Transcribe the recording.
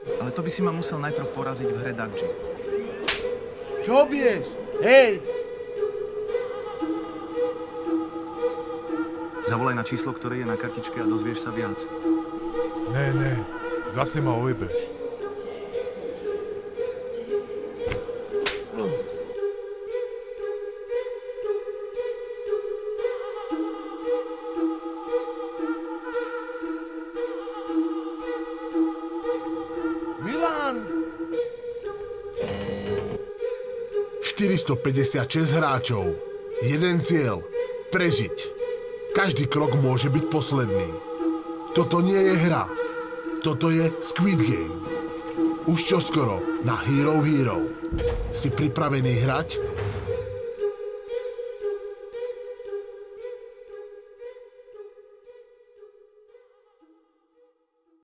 Ale to by si ma musel najprv poraziť v hre Dagji. Čo biješ? Hej! Zavolaj na číslo, ktoré je na kartičke a dozvieš sa viac. Ne, zase ma ojebeš. Milan! 456 hráčov. Jeden cieľ. Prežiť. Každý krok môže byť posledný. Toto nie je hra. Toto je Squid Game. Už čoskoro na Hero Hero. Si pripravený hrať?